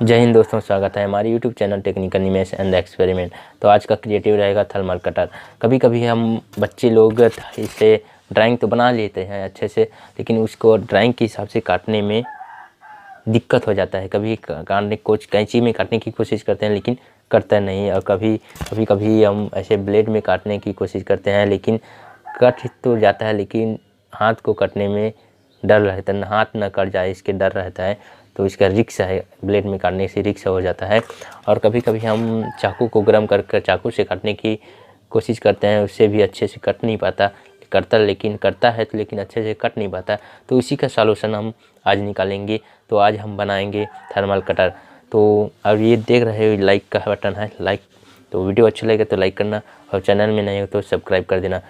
जय हिंद दोस्तों, स्वागत है हमारे YouTube channel technical Nimesh and experiment. तो आज का क्रिएटिव रहेगा थर्मल कटर। कभी कभी हम बच्चे लोग इससे ड्राइंग तो बना लेते हैं अच्छे से, लेकिन उसको ड्राइंग के हिसाब से काटने में दिक्कत हो जाता है। कभी काटने कुछ कैंची में काटने की कोशिश करते हैं लेकिन कटता नहीं, और कभी कभी हम ऐसे ब्लेड में काटने की कोशिश करते हैं लेकिन कट तो जाता है, लेकिन हाथ को कटने में डर रहता है, हाथ न कट जाए इसके डर रहता है। तो इसका रिक्स है, ब्लेड में काटने से रिक्स हो जाता है। और कभी कभी हम चाकू को गर्म कर चाकू से काटने की कोशिश करते हैं, उससे भी अच्छे से कट नहीं पाता, करता है तो लेकिन अच्छे से कट नहीं पाता। तो इसी का सॉल्यूशन हम आज निकालेंगे। तो आज हम बनाएंगे थर्मल कटर। तो अब ये देख रहे हो लाइक का बटन है, लाइक। तो वीडियो अच्छा लगे तो लाइक करना, और चैनल में नए हो तो सब्सक्राइब कर देना।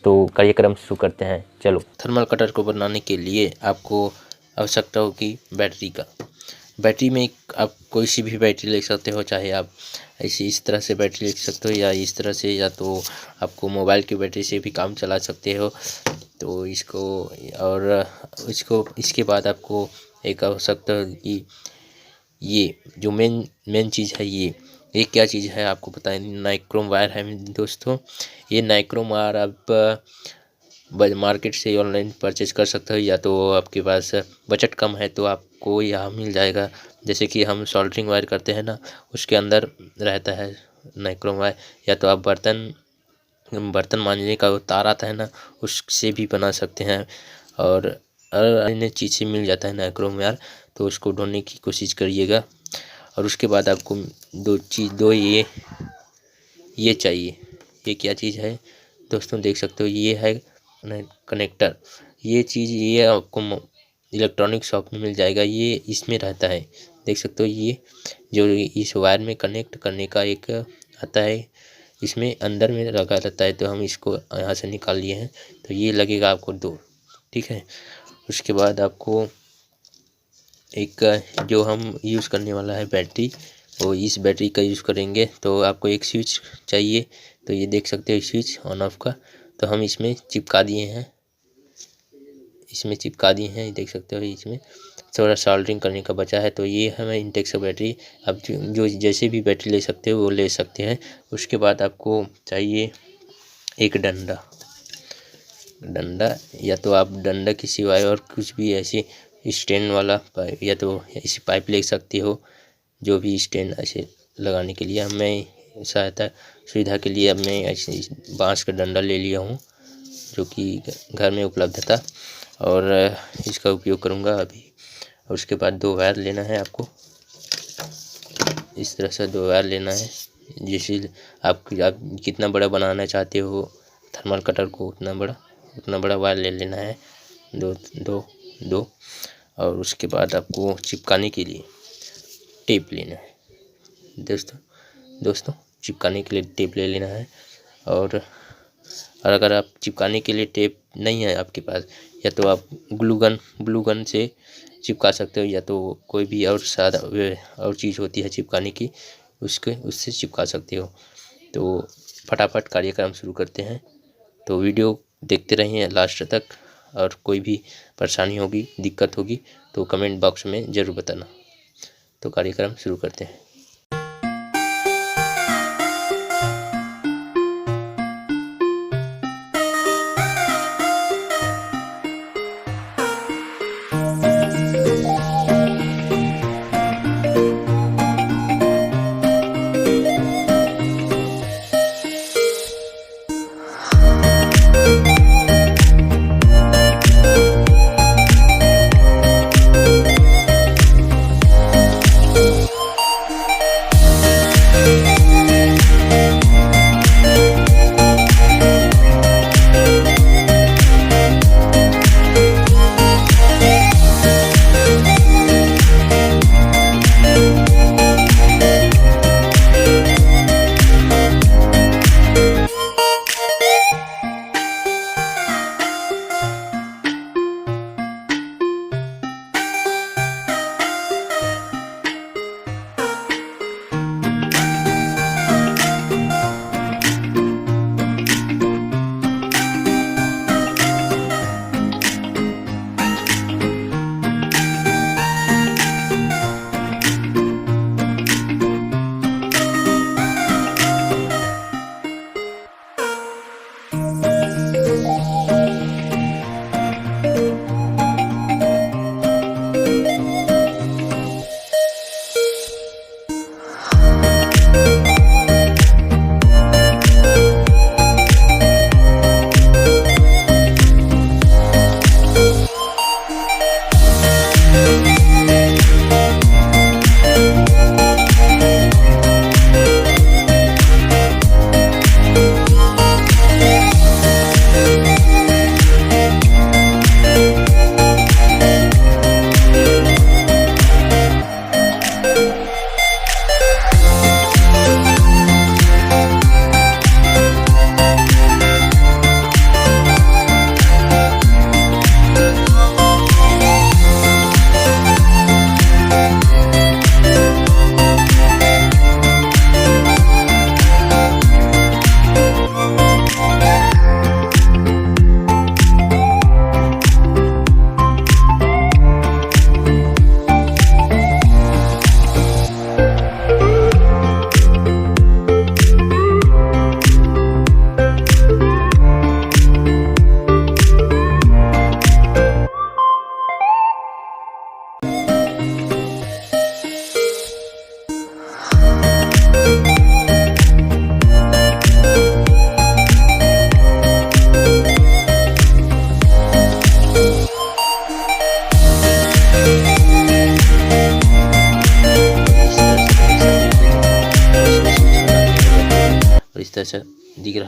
तो कार्यक्रम शुरू करते हैं, चलो। थर्मल कटर को बनाने के लिए आपको आवश्यकता होगी बैटरी का। बैटरी में आप कोई सी भी बैटरी ले सकते हो, चाहे आप ऐसी इस तरह से बैटरी ले सकते हो या इस तरह से, या तो आपको मोबाइल की बैटरी से भी काम चला सकते हो। तो इसके बाद आपको एक आवश्यकता होगी, ये जो मेन चीज़ है, ये क्या चीज़ है आपको पता है, नाइक्रोम वायर है दोस्तों। ये नाइक्रोम वायर आप मार्केट से ऑनलाइन परचेज कर सकते हो, या तो आपके पास बजट कम है तो आपको यहाँ मिल जाएगा। जैसे कि हम सोल्डरिंग वायर करते हैं ना, उसके अंदर रहता है नाइक्रोम वायर। या तो आप बर्तन मांजने का तार आता है ना, उससे भी बना सकते हैं। और अन्य चीज़ से मिल जाता है नाइक्रोम वायर, तो उसको ढूंढने की कोशिश करिएगा। और उसके बाद आपको दो ये चाहिए। ये क्या चीज़ है दोस्तों, देख सकते हो, ये है कनेक्टर। ये आपको इलेक्ट्रॉनिक शॉप में मिल जाएगा। ये इसमें रहता है, देख सकते हो, ये जो इस वायर में कनेक्ट करने का एक आता है, इसमें अंदर में लगा रहता है। तो हम इसको यहाँ से निकाल लिए हैं, तो ये लगेगा आपको 2, ठीक है। उसके बाद आपको एक जो हम यूज़ करने वाला है बैटरी, वो इस बैटरी का यूज़ करेंगे। तो आपको एक स्विच चाहिए। तो ये देख सकते हो स्विच ऑन ऑफ का, तो हम इसमें चिपका दिए हैं, देख सकते हो। इसमें थोड़ा सोल्डरिंग करने का बचा है। तो ये हमें इंटेक्स बैटरी, अब जो जैसे भी बैटरी ले सकते हो वो ले सकते हैं। उसके बाद आपको चाहिए एक डंडा, या तो आप डंडा के सिवाय और कुछ भी ऐसे स्टैंड वाला पाइप, या तो ऐसी पाइप ले सकते हो, जो भी स्टैंड ऐसे लगाने के लिए। हमें सुविधा के लिए अब मैं ऐसे बांस का डंडा ले लिया हूँ, जो कि घर में उपलब्ध था, और इसका उपयोग करूँगा अभी। और उसके बाद 2 वायर लेना है आपको, इस तरह से 2 वायर लेना है। जैसे आप कितना बड़ा बनाना चाहते हो थर्मल कटर को, उतना बड़ा वायर ले लेना है, दो। और उसके बाद आपको चिपकाने के लिए टेप लेना है दोस्तों, चिपकाने के लिए टेप ले लेना है। और अगर आप चिपकाने के लिए टेप नहीं है आपके पास, या तो आप ग्लू गन से चिपका सकते हो, या तो कोई भी और सादा और चीज़ होती है चिपकाने की, उससे चिपका सकते हो। तो फटाफट कार्यक्रम शुरू करते हैं। तो वीडियो देखते रहिए लास्ट तक, और कोई भी परेशानी होगी, दिक्कत होगी तो कमेंट बॉक्स में ज़रूर बताना। तो कार्यक्रम शुरू करते हैं।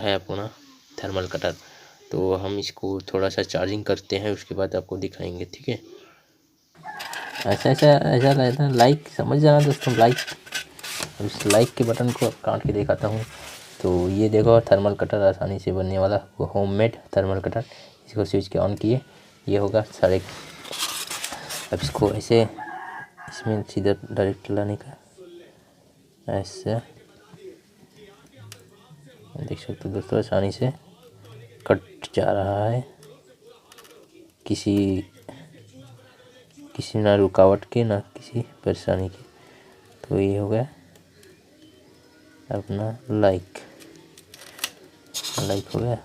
है अपना थर्मल कटर। तो हम इसको थोड़ा सा चार्जिंग करते हैं, उसके बाद आपको दिखाएंगे, ठीक है। ऐसा रहता है, लाइक समझ जाना दोस्तों, लाइक। इस लाइक के बटन को काट के दिखाता हूँ। तो ये देखो थर्मल कटर आसानी से बनने वाला वो होममेड थर्मल कटर। इसको स्विच के ऑन किए, ये होगा सारे। अब इसको ऐसे इसमें सीधा डायरेक्ट लाने का, ऐसे देख सकते हो दोस्तों, आसानी से कट जा रहा है, किसी ना रुकावट के, ना किसी परेशानी की। तो ये हो गया अपना लाइक हो गया।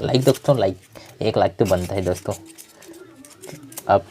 लाइक दोस्तों, लाइक 1 लाइक तो बनता है दोस्तों। आप